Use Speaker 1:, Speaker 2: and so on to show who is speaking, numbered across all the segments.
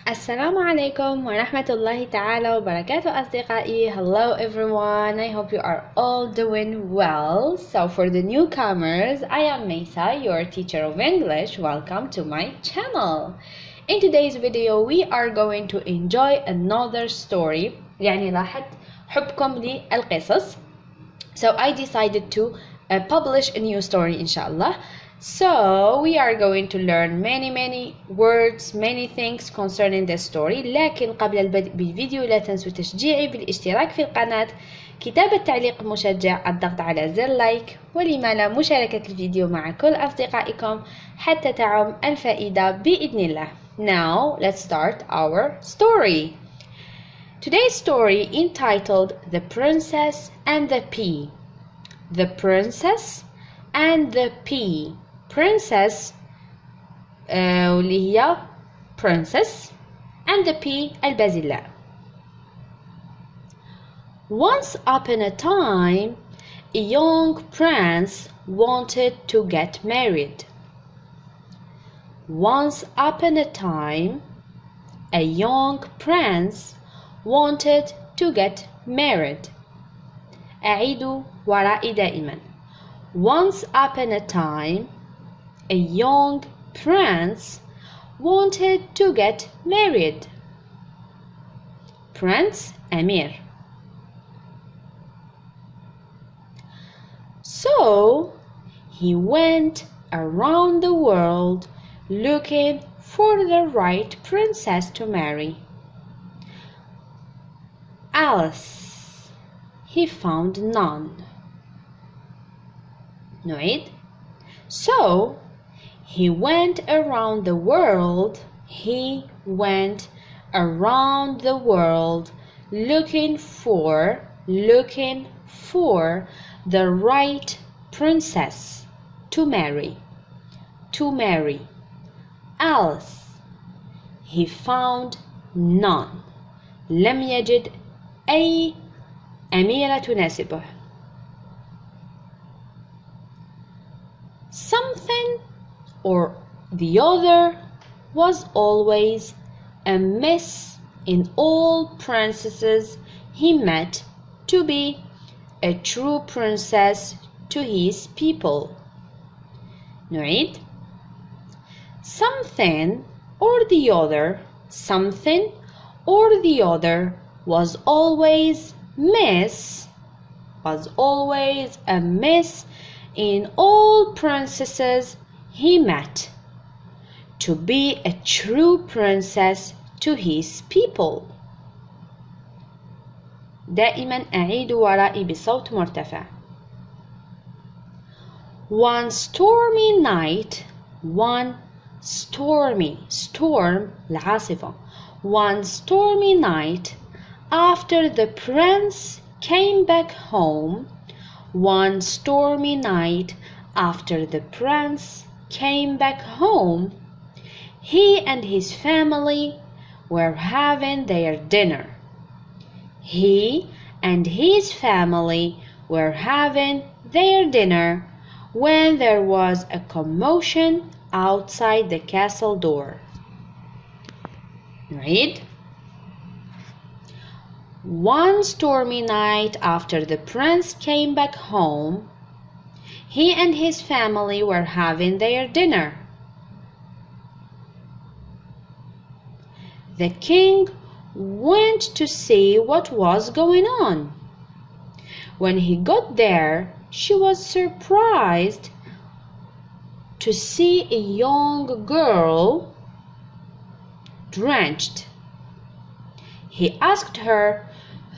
Speaker 1: السلام عليكم ورحمة الله تعالى وبركاته أصدقائي. Hello everyone, I hope you are all doing well. So for the newcomers, I am Mesa, your teacher of English. Welcome to my channel. In today's video we are going to enjoy another story. يعني لاحظت حبكم للقصص. So I decided to publish a new story inshallah. So we are going to learn many words, many things concerning this story. لكن قبل البدء بالفيديو لا تنسوا تشجيعي بالاشتراك في القناة، كتابة تعليق مشجع، الضغط على زر لايك، ولما لا مشاركة الفيديو مع كل أصدقائكم حتى تعم الفائدة بإذن الله. Now let's start our story. Today's story entitled The Princess and the Pea. The Princess and the Pea. Princess واللي هي princess and the pea البازلاء. Once upon a time, a young prince wanted to get married. Once upon a time, a young prince wanted to get married. أعيدوا ورائي دائما. Once upon a time, a young prince wanted to get married. Prince Amir. So he went around the world looking for the right princess to marry. Alice. He found none. نعيد. So he went around the world. He went around the world looking for the right princess to marry. Alice. He found none. لم يجد أي أميرة تناسبه. Something or the other was always amiss in all princesses he met to be a true princess to his people. نعيد. Something or the other was always amiss in all princesses he met to be a true princess to his people. دائما أعيد ورائي بصوت مرتفع. One stormy night, storm العاصفة. One stormy night after the prince came back home. One stormy night after the prince came back home, he and his family were having their dinner. He and his family were having their dinner when there was a commotion outside the castle door. نعيد. One stormy night after the prince came back home, he and his family were having their dinner. The king went to see what was going on. When he got there, she was surprised to see a young girl drenched. He asked her,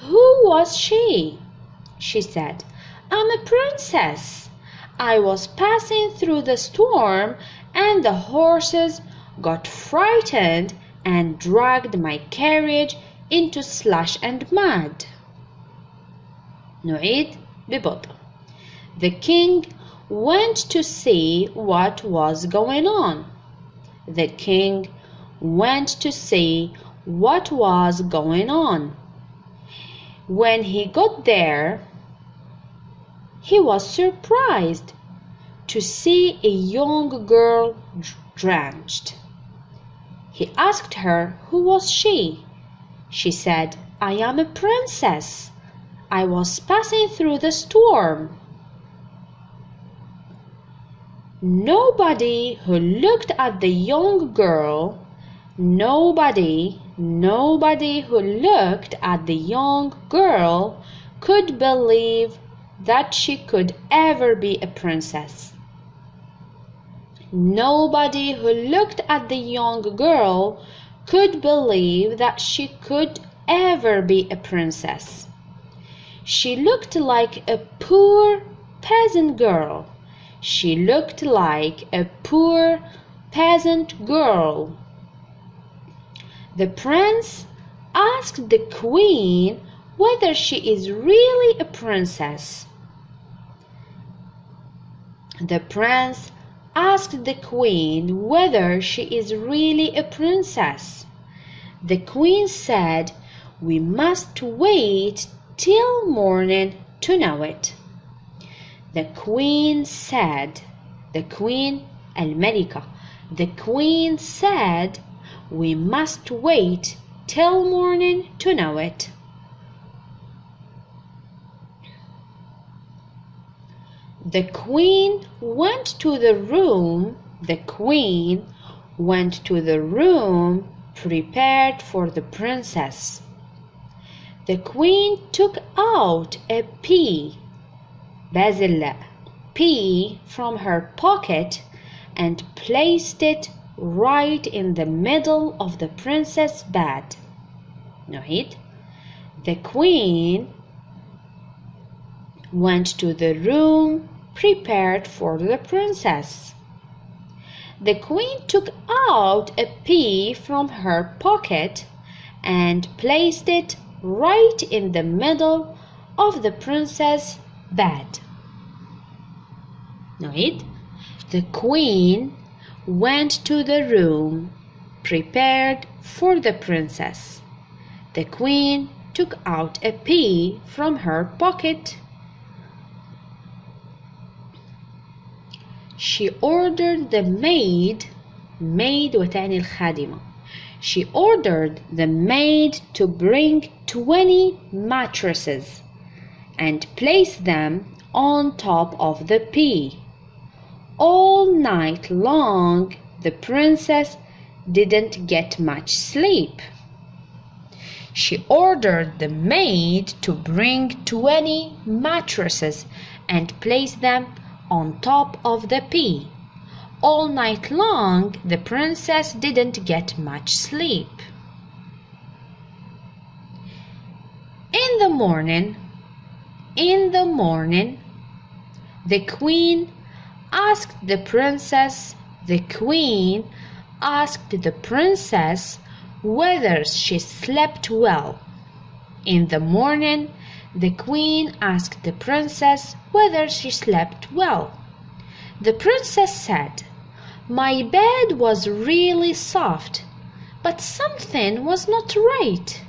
Speaker 1: "Who was she?" She said, "I'm a princess. I was passing through the storm and the horses got frightened and dragged my carriage into slush and mud." نعيد ببطء. The king went to see what was going on. The king went to see what was going on. When he got there, he was surprised to see a young girl drenched. He asked her who was she. She said, "I am a princess. I was passing through the storm." Nobody who looked at the young girl, nobody who looked at the young girl could believe that she could ever be a princess. Nobody who looked at the young girl could believe that she could ever be a princess. She looked like a poor peasant girl. She looked like a poor peasant girl. The prince asked the queen whether she is really a princess. The prince asked the queen whether she is really a princess. The queen said, "We must wait till morning to know it." The queen said, الملكة, the queen said, "We must wait till morning to know it." The queen went to the room. The queen went to the room prepared for the princess. The queen took out a pea, from her pocket and placed it right in the middle of the princess' bed. نعيد. The queen went to the room prepared for the princess. The queen took out a pea from her pocket and placed it right in the middle of the princess' bed. نعيد. The queen went to the room prepared for the princess. The queen took out a pea from her pocket. She ordered the maid وتعني الخادمة. She ordered the maid to bring 20 mattresses and place them on top of the pea. All night long, the princess didn't get much sleep. She ordered the maid to bring 20 mattresses and place them on top of the pea. All night long, the princess didn't get much sleep. In the morning, the queen asked the princess whether she slept well. In the morning, the queen asked the princess whether she slept well. The princess said, "My bed was really soft, but something was not right,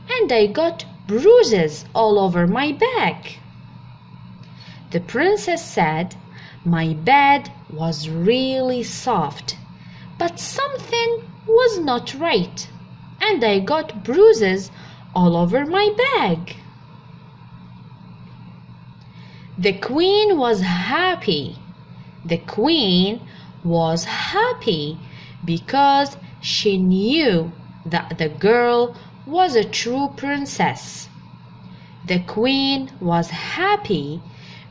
Speaker 1: and I got bruises all over my back." The princess said, "My bed was really soft, but something was not right, and I got bruises all over my back." The queen was happy. The queen was happy because she knew that the girl was a true princess. The queen was happy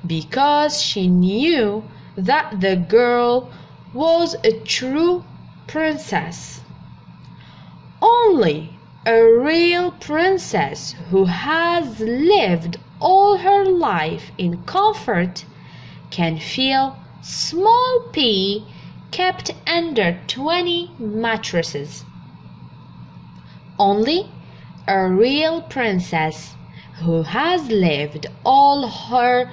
Speaker 1: because she knew that the girl was a true princess. Only a real princess who has lived all her life in comfort can feel small pea kept under 20 mattresses. Only a real princess who has lived all her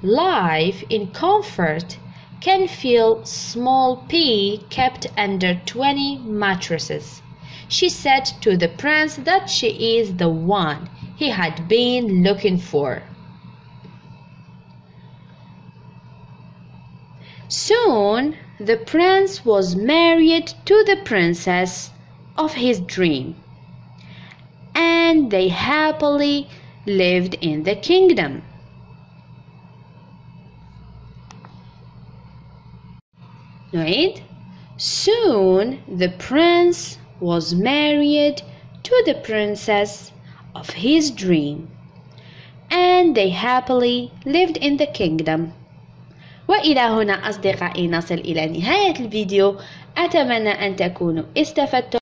Speaker 1: life in comfort can feel small pea kept under 20 mattresses. She said to the prince that she is the one he had been looking for. Soon the prince was married to the princess of his dream, and they happily lived in the kingdom. نعيد. Soon the prince was married to the princess of his dream, and they happily lived in the kingdom. وإلى هنا أصدقائي نصل إلى نهاية الفيديو. أتمنى أن تكونوا استفدتم